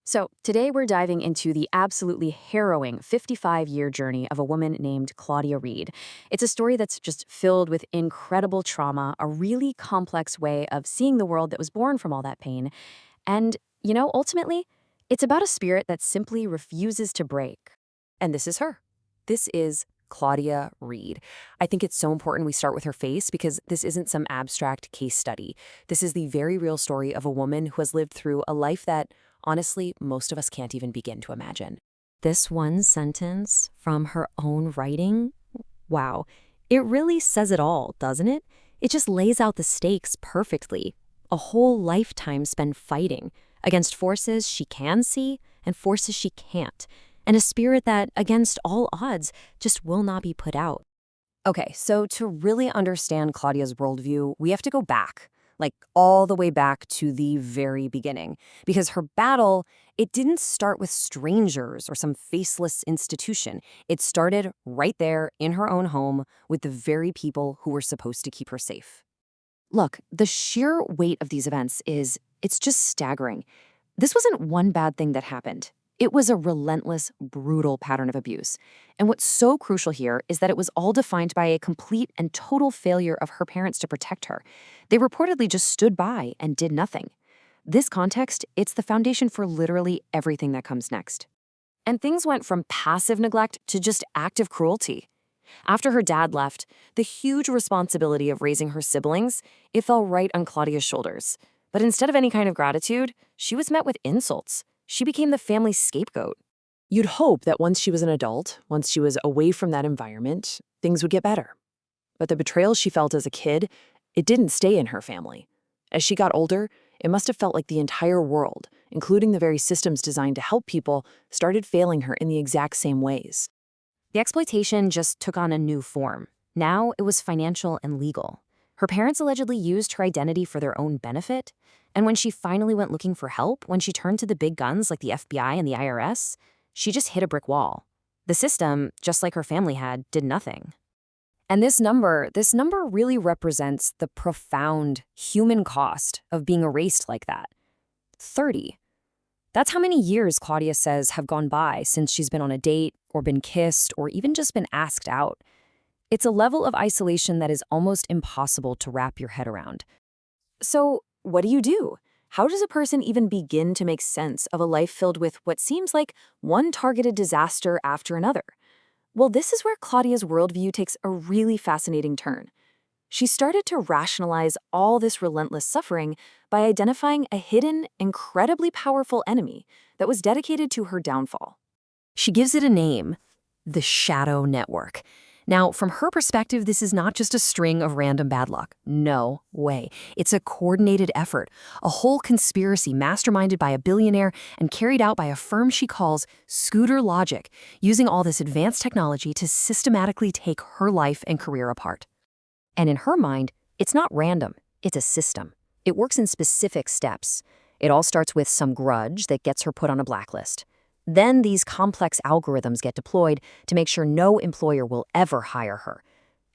So, today we're diving into the absolutely harrowing 55-year journey of a woman named Claudia Reid. It's a story that's just filled with incredible trauma, a really complex way of seeing the world that was born from all that pain. And, ultimately, it's about a spirit that simply refuses to break. And this is her. This is Claudia Reid. I think it's so important we start with her face because this isn't some abstract case study. This is the very real story of a woman who has lived through a life that, honestly, most of us can't even begin to imagine. This one sentence from her own writing, wow, it really says it all, doesn't it? It just lays out the stakes perfectly. A whole lifetime spent fighting against forces she can see and forces she can't, and a spirit that, against all odds, just will not be put out. Okay, so to really understand Claudia's worldview, we have to go back, like all the way back to the very beginning. Because her battle, it didn't start with strangers or some faceless institution. It started right there in her own home with the very people who were supposed to keep her safe. Look, the sheer weight of these events it's just staggering. This wasn't one bad thing that happened. It was a relentless, brutal pattern of abuse. And what's so crucial here is that it was all defined by a complete and total failure of her parents to protect her. They reportedly just stood by and did nothing. This context, it's the foundation for literally everything that comes next. And things went from passive neglect to just active cruelty. After her dad left, the huge responsibility of raising her siblings, it fell right on Claudia's shoulders. But instead of any kind of gratitude, she was met with insults. She became the family's scapegoat. You'd hope that once she was an adult, once she was away from that environment, things would get better. But the betrayal she felt as a kid, it didn't stay in her family. As she got older, it must have felt like the entire world, including the very systems designed to help people, started failing her in the exact same ways. The exploitation just took on a new form. Now it was financial and legal. Her parents allegedly used her identity for their own benefit, and when she finally went looking for help, when she turned to the big guns like the FBI and the IRS, she just hit a brick wall. The system, just like her family had, did nothing. And this number really represents the profound human cost of being erased like that. 30. That's how many years Claudia says have gone by since she's been on a date or been kissed or even just been asked out. It's a level of isolation that is almost impossible to wrap your head around. So, what do you do? How does a person even begin to make sense of a life filled with what seems like one targeted disaster after another? Well, this is where Claudia's worldview takes a really fascinating turn. She started to rationalize all this relentless suffering by identifying a hidden, incredibly powerful enemy that was dedicated to her downfall. She gives it a name: the Shadow Network. Now, from her perspective, this is not just a string of random bad luck. No way. It's a coordinated effort, a whole conspiracy masterminded by a billionaire and carried out by a firm she calls Scooter Logic, using all this advanced technology to systematically take her life and career apart. And in her mind, it's not random, it's a system. It works in specific steps. It all starts with some grudge that gets her put on a blacklist. Then these complex algorithms get deployed to make sure no employer will ever hire her.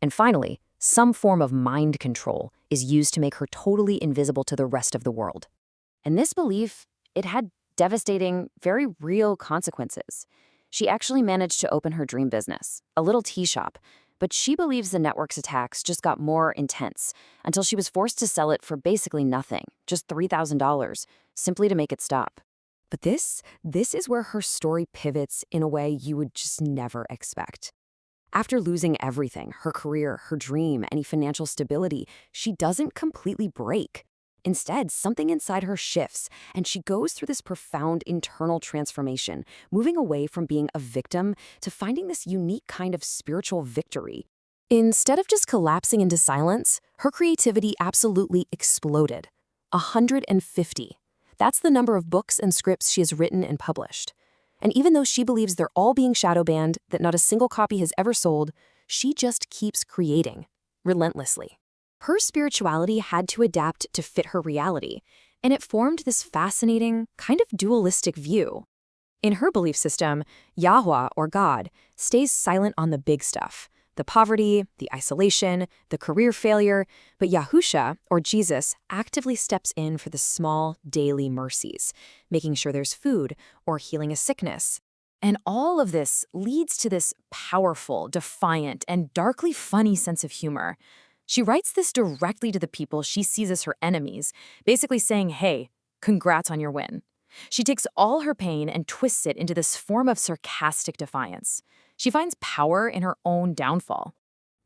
And finally, some form of mind control is used to make her totally invisible to the rest of the world. And this belief, it had devastating, very real consequences. She actually managed to open her dream business, a little tea shop, but she believes the network's attacks just got more intense until she was forced to sell it for basically nothing, just $3,000, simply to make it stop. But this is where her story pivots in a way you would just never expect. After losing everything, her career, her dream, any financial stability, she doesn't completely break. Instead, something inside her shifts, and she goes through this profound internal transformation, moving away from being a victim to finding this unique kind of spiritual victory. Instead of just collapsing into silence, her creativity absolutely exploded. 150. That's the number of books and scripts she has written and published. And even though she believes they're all being shadow banned, that not a single copy has ever sold, she just keeps creating, relentlessly. Her spirituality had to adapt to fit her reality, and it formed this fascinating, kind of dualistic view. In her belief system, Yahweh, or God, stays silent on the big stuff, The poverty, the isolation, the career failure, but Yahusha, or Jesus, actively steps in for the small, daily mercies, making sure there's food or healing a sickness. And all of this leads to this powerful, defiant, and darkly funny sense of humor. She writes this directly to the people she sees as her enemies, basically saying, hey, congrats on your win. She takes all her pain and twists it into this form of sarcastic defiance. She finds power in her own downfall.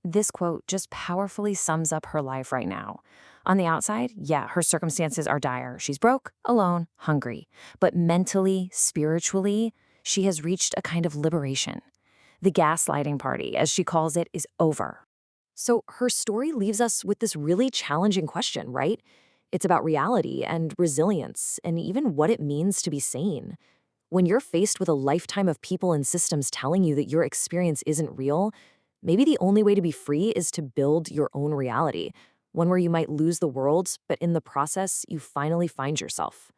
This quote just powerfully sums up her life right now. On the outside, yeah, her circumstances are dire. She's broke, alone, hungry. But mentally, spiritually, she has reached a kind of liberation. The gaslighting party, as she calls it, is over. So her story leaves us with this really challenging question, right? It's about reality and resilience and even what it means to be sane. When you're faced with a lifetime of people and systems telling you that your experience isn't real, maybe the only way to be free is to build your own reality, one where you might lose the world, but in the process, you finally find yourself.